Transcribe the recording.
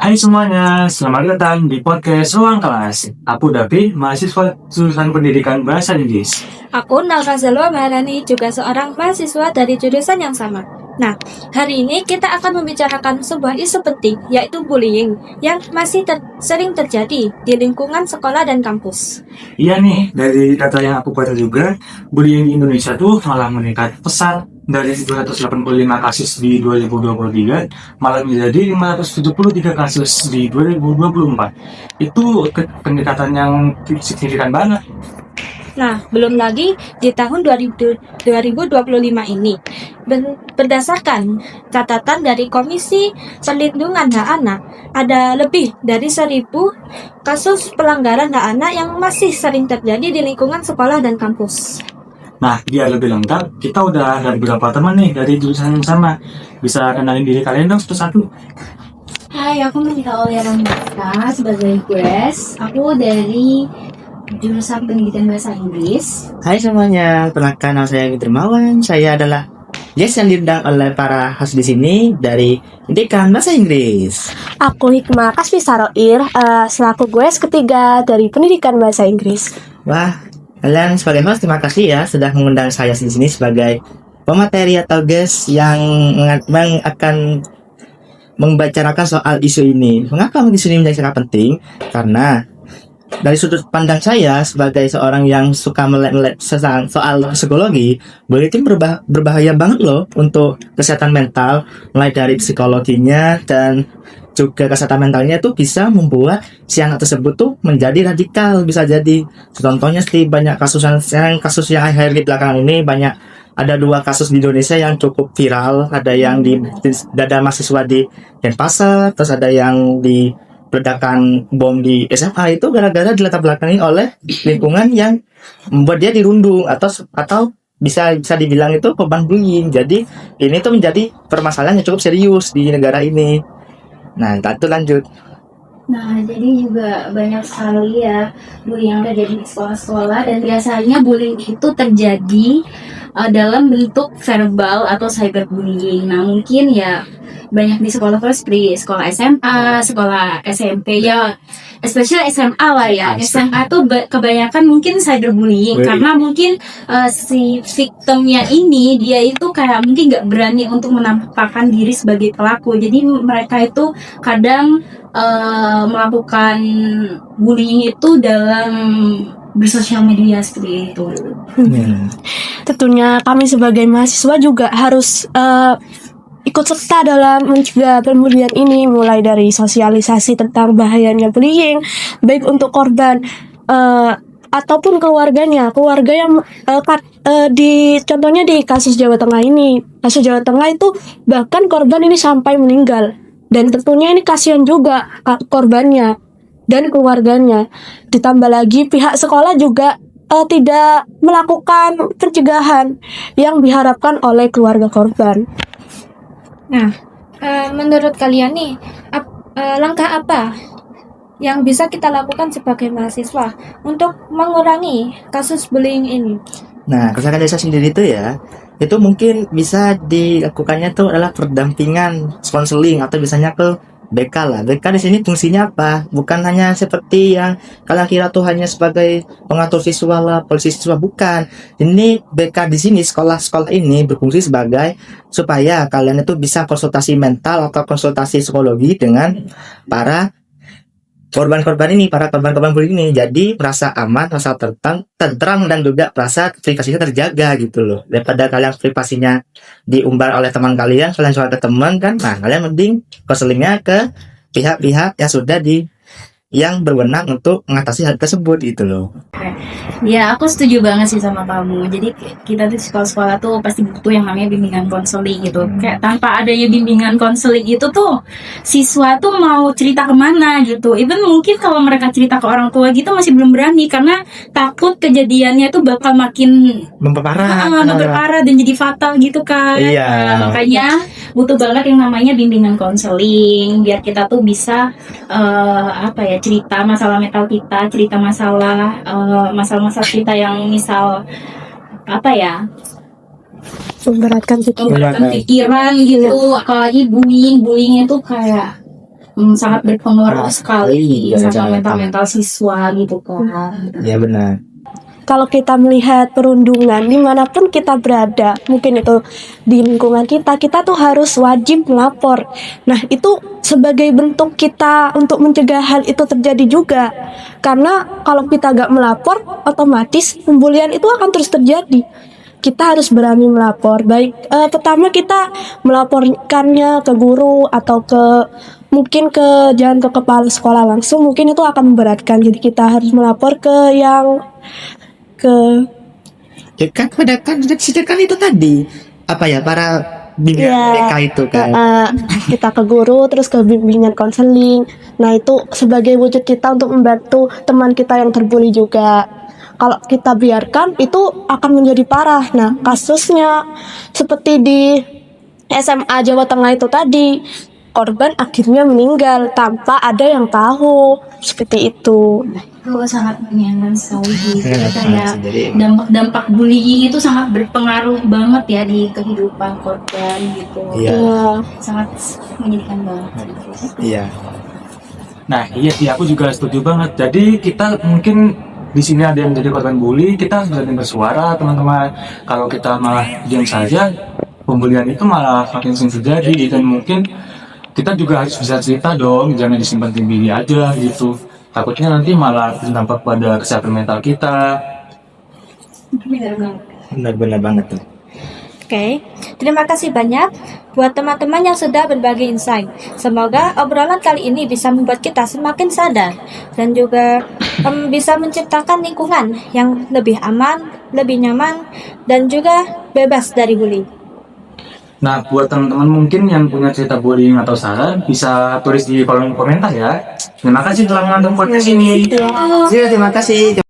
Hai semuanya, selamat datang di podcast Ruang Kelas. Aku Davi, mahasiswa jurusan Pendidikan Bahasa Inggris. Aku Nalka Zalwa Maharani, juga seorang mahasiswa dari jurusan yang sama. Nah, hari ini kita akan membicarakan sebuah isu penting, yaitu bullying, yang masih sering terjadi di lingkungan sekolah dan kampus. Iya nih, dari data yang aku baca juga, bullying di Indonesia tuh malah meningkat pesat dari 285 kasus di 2023, malah menjadi 573 kasus di 2024. Itu peningkatan yang signifikan banget. Nah, belum lagi di tahun 2025 ini, berdasarkan catatan dari Komisi Perlindungan Hak Anak, ada lebih dari 1.000 kasus pelanggaran hak anak yang masih sering terjadi di lingkungan sekolah dan kampus. Nah, biar lebih lengkap, kita udah ada beberapa teman nih dari jurusan yang sama. Bisa kenalin diri kalian dong satu-satu. Hai, aku Menika Oliara Mita sebagai Grace. Aku dari jurusan Pendidikan Bahasa Inggris. Hai semuanya, perkenalkan nama saya Yogi Dermawan. Saya adalah guest yang diundang oleh para host di sini dari Pendidikan Bahasa Inggris. Aku Hikmah Kasfi Saroir, selaku guest ketiga dari Pendidikan Bahasa Inggris. Wah, kalian sebagai host terima kasih ya sudah mengundang saya di sini sebagai pemateri atau guest yang akan membicarakan soal isu ini. Mengapa isu ini menjadi sangat penting? Karena dari sudut pandang saya sebagai seorang yang suka melek soal psikologi, bullying itu berbahaya banget loh untuk kesehatan mental, mulai dari psikologinya dan juga kesehatan mentalnya itu bisa membuat si anak tersebut tuh menjadi radikal, bisa jadi contohnya sih banyak kasus yang akhir di belakangan ini banyak. Ada 2 kasus di Indonesia yang cukup viral, ada yang ada mahasiswa di Denpasar, terus ada yang di ledakan bom di SMA itu gara-gara dilatar belakangi oleh lingkungan yang membuat dia dirundung atau bisa dibilang itu korban bullying. Jadi ini tuh menjadi permasalahan yang cukup serius di negara ini. Nah, itu lanjut. Nah, jadi juga banyak sekali ya bullying yang terjadi di sekolah-sekolah, dan biasanya bullying itu terjadi dalam bentuk verbal atau cyberbullying. Nah, mungkin ya banyak di sekolah-sekolah seperti sekolah SMA, sekolah SMP ya, especially SMA lah ya. SMA tuh kebanyakan mungkin cyberbullying karena mungkin si victimnya ini dia itu kayak mungkin nggak berani untuk menampakkan diri sebagai pelaku. Jadi mereka itu kadang melakukan bullying itu dalam bersosial media seperti itu. Tentunya kami sebagai mahasiswa juga harus ikut serta dalam mencegah pembulian ini, mulai dari sosialisasi tentang bahayanya bullying, baik untuk korban ataupun keluarga yang contohnya di kasus Jawa Tengah ini. Kasus Jawa Tengah itu bahkan korban ini sampai meninggal, dan tentunya ini kasihan juga korbannya dan keluarganya. Ditambah lagi pihak sekolah juga tidak melakukan pencegahan yang diharapkan oleh keluarga korban. Nah, menurut kalian nih, langkah apa yang bisa kita lakukan sebagai mahasiswa untuk mengurangi kasus bullying ini? Nah, kesehatan desa sendiri itu ya, itu mungkin bisa dilakukannya itu adalah pendampingan, konseling atau biasanya ke BK lah. BK di sini fungsinya apa? Bukan hanya seperti yang kalian kira tuh hanya sebagai pengatur siswa lah, polisi siswa, bukan. Ini BK di sini sekolah-sekolah ini berfungsi sebagai supaya kalian itu bisa konsultasi mental atau konsultasi psikologi dengan para korban-korban bullying ini, jadi merasa aman, merasa tentram dan juga merasa privasinya terjaga gitu loh. Daripada kalian privasinya diumbar oleh teman kalian soal ke teman kan, nah kalian mending konselingnya ke pihak-pihak yang berwenang untuk mengatasi hal tersebut gitu loh. Ya, aku setuju banget sih sama kamu. Jadi kita di sekolah-sekolah tuh pasti butuh yang namanya bimbingan konseling gitu. Kayak tanpa adanya bimbingan konseling itu tuh siswa tuh mau cerita kemana gitu. Even mungkin kalau mereka cerita ke orang tua gitu masih belum berani karena takut kejadiannya tuh bakal makin memperparah dan jadi fatal gitu kan. Iya. Makanya butuh banget yang namanya bimbingan konseling biar kita tuh bisa cerita masalah mental kita, cerita masalah kita yang misal Memberatkan pikiran gitu. Apalagi bullying itu kayak sangat berpengaruh sekali Iya, sama iya. mental siswa gitu kan. Ya benar. Kalau kita melihat perundungan dimanapun kita berada, mungkin itu di lingkungan kita tuh harus wajib melapor. Nah, itu sebagai bentuk kita untuk mencegah hal itu terjadi juga. Karena kalau kita gak melapor, otomatis pembulian itu akan terus terjadi. Kita harus berani melapor. Baik, pertama kita melaporkannya ke guru atau mungkin jangan ke kepala sekolah langsung, mungkin itu akan memberatkan. Jadi kita harus melapor ke Ya kan sedangkan itu tadi apa ya para bimbingan Iya. mereka itu kan. Kita ke guru, terus ke bimbingan konseling. Nah, itu sebagai wujud kita untuk membantu teman kita yang terbuli juga. Kalau kita biarkan, itu akan menjadi parah. Nah, kasusnya seperti di SMA Jawa Tengah itu tadi, korban akhirnya meninggal tanpa ada yang tahu. Seperti itu. Itu sangat menyayangkan sekali. Iya, Kayak jadi dampak bullying itu sangat berpengaruh banget ya di kehidupan korban gitu. Iya. Iya. Sangat menyedihkan banget. iya. Nah, iya sih, aku juga setuju banget. Jadi kita mungkin di sini ada yang menjadi korban bully, kita harus berani bersuara, teman-teman. Kalau kita malah diam saja, pembulian itu malah makin sering terjadi. Dan mungkin kita juga harus bisa cerita dong, jangan disimpan sendiri aja gitu. Takutnya nanti malah berdampak pada kesehatan mental kita. Benar-benar banget tuh. Oke, terima kasih banyak buat teman-teman yang sudah berbagi insight. Semoga obrolan kali ini bisa membuat kita semakin sadar dan juga bisa menciptakan lingkungan yang lebih aman, lebih nyaman, dan juga bebas dari bullying. Nah, buat teman-teman mungkin yang punya cerita bullying atau saran, bisa tulis di kolom komentar ya. Terima kasih telah menonton podcast ini. Terima kasih.